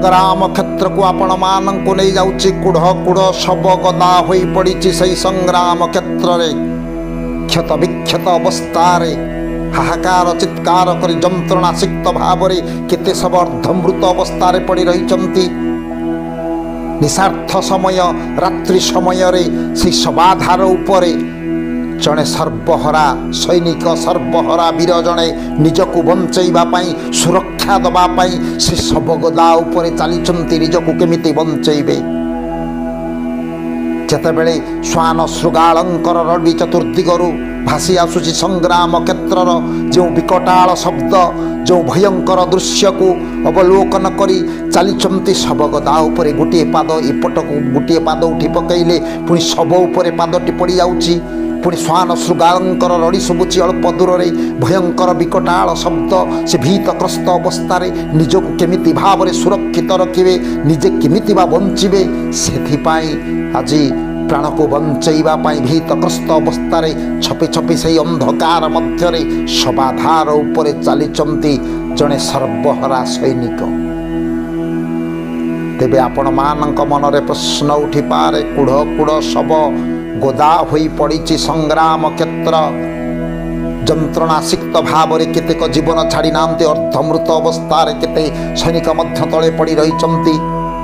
संग्राम क्षेत्र को आपण मानक नहीं जाउची कुढ़ कुढ़ शब गदा होई पड़ी सही संग्राम क्षेत्र रे क्षत विक्षत अवस्थार हाहाकार चित्कार कर जंत्रणासिक्त भाव केते सब अर्धमृत अवस्था पड़ी रही निशार्थ समय रात्रि समय रे से सबाधार उपरे जड़े सर्वहरा सैनिक सर्वहरा वीर जड़े निजक बंचैबा सुरक्षा दवापाई से शबगदा उपरे चली निजक केमिति बंचैबे जेतेबेले श्वान शृगालंकर रवि चतुर्दिगरु भासी आसुची संग्राम क्षेत्रर जो विकटाल शब्द जो भयंकर दृश्य को अवलोकन करी चली शबगदा उपरे गोटे पाद एपट को गोटे पाद उठी पकईले पुणी शब उपरे पादटी पड़ जाउची पुणी श्वान शृगालंकर रड़ी शुभुची अल्प दूर भयंकर विकटाल शब्द से भीतग्रस्त अवस्था निजक केमिति भाव सुरक्षित रखिए निजे केमिति बा बंचिबे सेथिपाई आज प्राण को बंचैबा भीतग्रस्त अवस्था छपी छपी से अंधकार मध्य शबाधार उपरे चली जड़े सर्वहरा सैनिक तेबे आपण मानक मनरे प्रश्न उठी पारे कुढ़ कुढ़ शब गोदा होई पड़ी संग्राम क्षेत्र जंत्रणासिक्त भाव केतेक जीवन छाड़ी नांती अर्धमृत अवस्था केते सैनिक मध्य तले पड़ी रही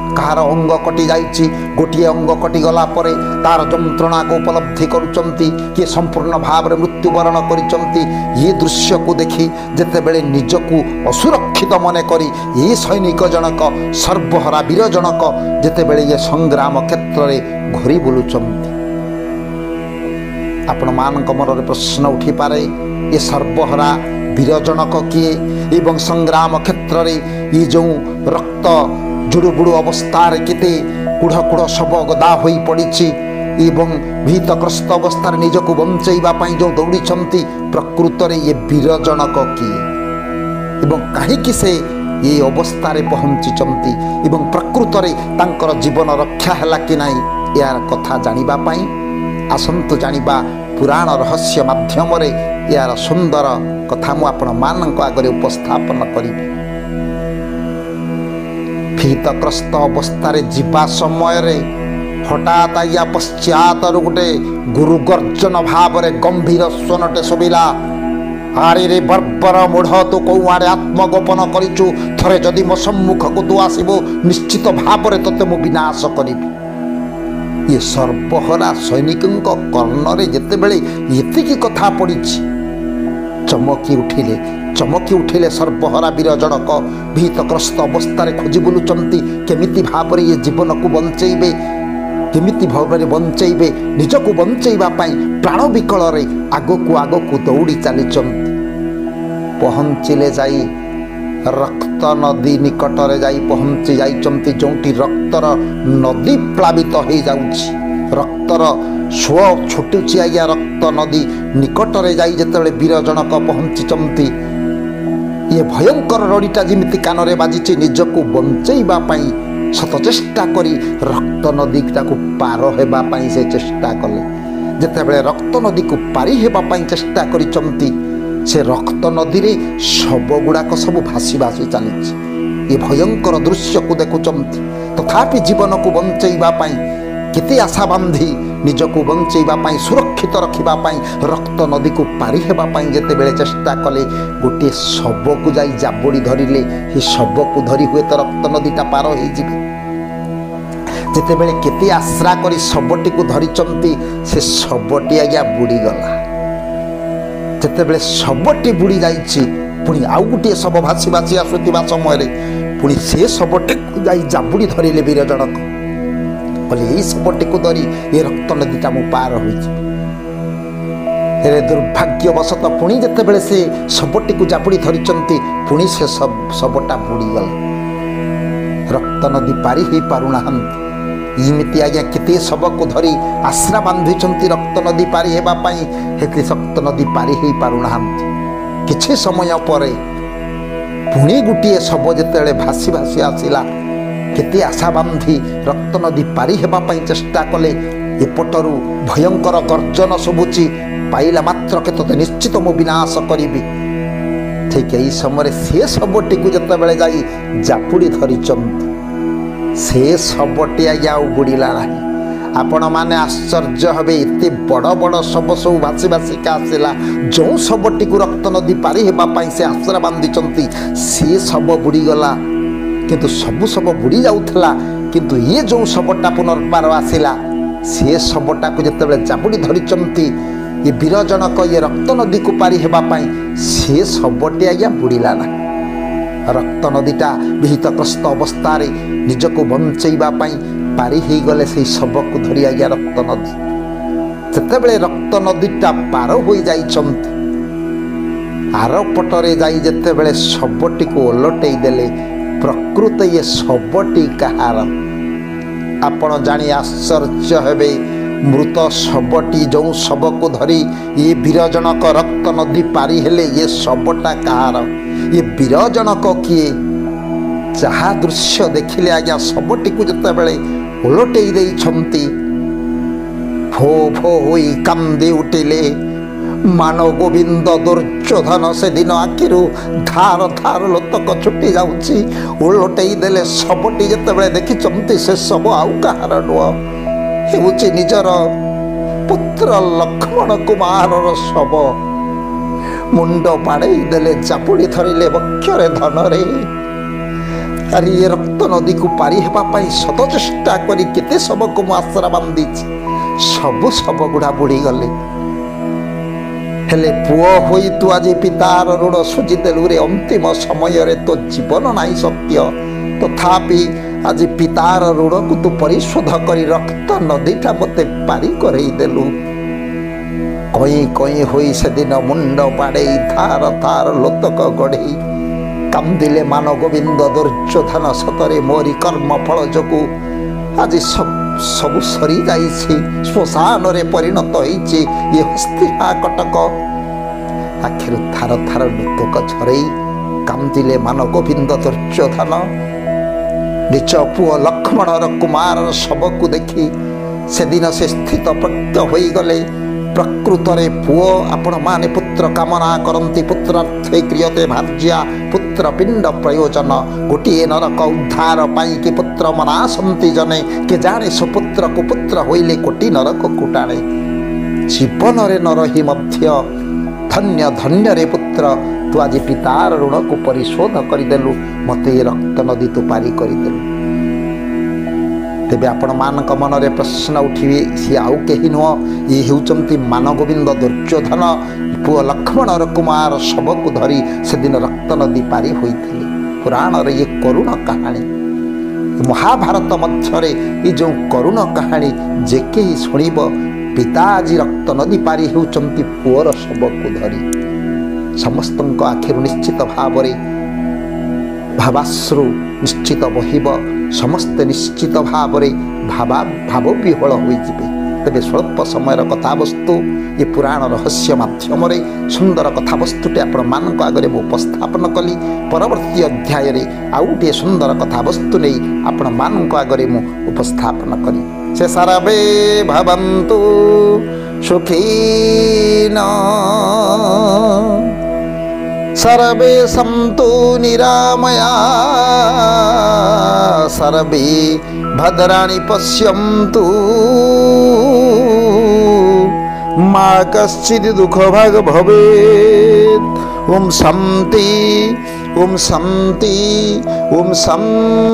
कहार अंग कटि जाइछि गोटे अंग कटि गला परे तार जंत्रणा को उपलब्धि करुचंती किए संपूर्ण भाव में मृत्युवरण करिचंती ये दृश्य को देखी जेतेबेले निजकु असुरक्षित मन करी ये सैनिक जनक सर्वहरा वीर जनक जेतेबेले ये संग्राम क्षेत्र में घोरी बुलुचंती आपण मानक मनरे प्रश्न उठी पारे ये सर्वहरा वीर जनक किए एवं संग्राम क्षेत्र में ये जो रक्त जुड़ुबुड़ु अवस्था केते कुढ़ कुढ़ शब गदा हो पड़ी एवं भीतग्रस्त अवस्था निजक बंचैबा जो दौड़ी प्रकृत में ये वीर जनक किए एवं कहीं से ये अवस्था पहुँची एवं प्रकृत में तांकर जीवन रक्षा है कि नहीं यार कथा जानिबा आसंतु जानिबा पुराण रहस्य माध्यम यार सुंदर कथा मु आपण मानक आगे उपस्थापन करी भीतग्रस्त अवस्था जीवा समय हठात या पश्चात गोटे गुरु गर्जन भाव गंभीर स्वनटे शोभिला आरे रे बर्बर मूढ़ तू कौ आड़े आत्मगोपन करिचु थरे जदि मो सम्मुख को तू आसबो निश्चित भाव में तते मु विनाश करी ये सर्वहरा सैनिक कर्णरे जेतेबेले एतिकी कथा पड़ी चमकी उठिले सर्वहरा वीर जनक भीतग्रस्त अवस्था खोजी बुलुचंती केमिति भाव ये जीवन को बंचैबे केमिति भाव में बंचैबे निजक बंचैबा प्राण विकल आगको दौड़ी चली पहुँचिले जाई रक्त नदी निकटरे जाई पहुँची जाइचंती जोंटी रक्तर नदी प्लावित हो जाउछि रक्तर स्व छुटुची आज्ञा रक्त नदी निकटरे जाई जेतेबेले वीर जनक पहुँची ये भयंकर रड़ीटा जिमिति कानरे बाजिछि निजको बंचैबा शत चेष्टा करी रक्त नदी ताकू पार हेबा से चेष्टा कले जेतेबेले रक्त नदी को पारी हेबा चेष्टा करिचंती से रक्त नदी रे शब गुड़ाक सब भासी भासी चली ये भयंकर दृश्य को देखुचंती तथापि जीवन को बंचैबा केते आशा बांधी निजको बंचैबा सुरक्षित रखिबापाई रक्त नदी को पारी हेबापाई जेतेबेले चेष्टा कले गोटे शब को जाई जाबुड़ी धरिले हे शब को धरी हुए तो रक्त नदीटा पार हो जिबे जेतेबेले केते आश्रा करी शबटी को धरिचंती से शबटी आज्ञा बुड़ी गला जेतेबेले शबटी बुड़ी जाइछि पुणी आउ गोटे शब भासी भासी आसुथिबा समय पुणी से शबटी को जाई जाबुड़ी धरिले वीर जनक बोले यही शबटी को धरी ये रक्त नदीटा मु पार हो दुर्भाग्यवशत पुणी जेतेबेले से शबटी को जाबुड़ी धरिचंती पुणी से शबटा बुड़ी गला रक्त नदी पारी हो पारुनाहांती इमिति आज्ञा केते शब को धरी आश्रा बांधुचंती रक्त नदी पारी हेबापाई हेते रक्त नदी पारी हो पारुनाहांती किछि समय परे पुणी गोटे शब जेतेबेले भासी भासी आसिला केते आशा बांधी रक्त नदी पारी हेबापाई चेष्टा कले एपटरू भयंकर गर्जन शुभुची पाइला मात्र के तते निश्चित मु विनाश करी ठीक यही समय से शबटी को जिते बड़े जाई जापुड़ी धरिचंती से शबटी आज्ञा बुड़ला ना। आपण मैंने आश्चर्य हे एत बड़ बड़ शब सब भासी भासिका आसला जो शबटी को रक्त नदी पारी होगापाई से आश्रा बांधी सी शब बुड़ीगला किंतु सबु शब बुड़ी जाऊला किंतु ये जो शबटा पुनर्बार आसला सी शबटा को जिते जाबुड़ी धरी ये वीर जनक ये रक्त नदी को पारी होगापाई सी शबटी आज्ञा बुड़ला ना। रक्त नदीटा विहितग्रस्त अवस्था निजक बंचेवाई पारी हो गले से शब को धरी आज्ञा रक्त नदी जिते रक्त नदीटा पार हो आर पटरे जाई जिते शबटी को ओलटई देले प्रकृत ये शबटी कहार आपण जानी आश्चर्य हेबे। मृत शबटी जो शब को धरी ये वीर जनक रक्त नदी पारी हेले ये शबटा कहार ये वीर जनक किए जहा दृश्य देखिले आज्ञा शबटी को जिते ओलटई देइछंती भो भो होई कांदी उठिले मान गोविंद दुर्योधन से दिन आखिरु धार धार लोतक छुटी जाउची ओलटई देले शबटी जिते देखिछंती से सब आउ कहार नुह हेउची निजर पुत्र लक्ष्मण कुमार शब मुंड बाड़ई देले चापुड़ी धरिले वक्षरे धनरे। अरे ये रक्त नदी को पारी होगापाई शत चेष्टा करी केते शब को मु आसरा बांधी सबु शब गुड़ा बुड़ी गले हेले पुओ होई तू आज पितार ऋण सुझीदेलु रे अंतिम समय रे तो जीवन नाई सत्य तथापि आज पितार ऋण को तू परिशोध करी रक्त नदीटा मते पारी करई देलु। कई कई होई से दिन मुंड बाड़ई धार धार लोतक गढ़ई कांदिले मान गोविंद दुर्योधन सतरे मोरी कर्म फल जोगु आज सब सरी जाई श्मशान रे परिणत होईची ये हस्तिहा कटक आखिर थार थार लोतक झरई कांदिले मान गोविंद दुर्योधन निज पुओ लक्ष्मणर कुमार शब को देखी से दिन से स्थित प्रत्य हो गले। प्रकृत रे पुओ आपण माने पुत्र कामना करती पुत्रार्थे क्रियते भार्या पुत्र पिंड प्रयोजन गोटे नरक उद्धार पाई कि पुत्र मनासंती जने के जाने सुपुत्र कुपुत्र होइले कोटि नरक कुटाणे जीवन रे न रही मध्य धन्य धन्य रे पुत्र तू आज पितार ऋण को परिशोध करदेलु मते रक्त नदी तू पारी करदेलु। तेबे आपण मानक मन रे प्रश्न उठिबे सी आउ केही नुह ये हेउचंती मान गोविंद दुर्योधन पुओ लक्ष्मणर कुमार शब को धरी से दिन रक्त नदी पारी होइथिले। पुराण रे ये करुण कहानी महाभारत मध्यरे ये जो करुण कहानी जेके ही सुनिब पिता आज रक्त नदी पारी हेउचंती पुओर शब को धरी समस्त आखिर निश्चित भाव भावाश्रु निश्चित बहिब समस्ते निश्चित भाव भाव विहल हो तेरे स्वल्प समय कथावस्तु ये पुराण रहस्य मध्यम सुंदर कथावस्तुटे आपण मानक आगे मुझे उपस्थापन कली। परवर्ती अध्याय आउ गोटे सुंदर कथावस्तु नहीं आपण मानक आगे मुझे उपस्थापन कली। से सर्वे भवन्तु सुखिनः सर्वे सन्तु निरामयाः सर्वे भद्राणि पश्यन्तु मा कश्चित् दुःखभाग् भवेत्। ओम शान्ति ओम शान्ति ओम शान्ति।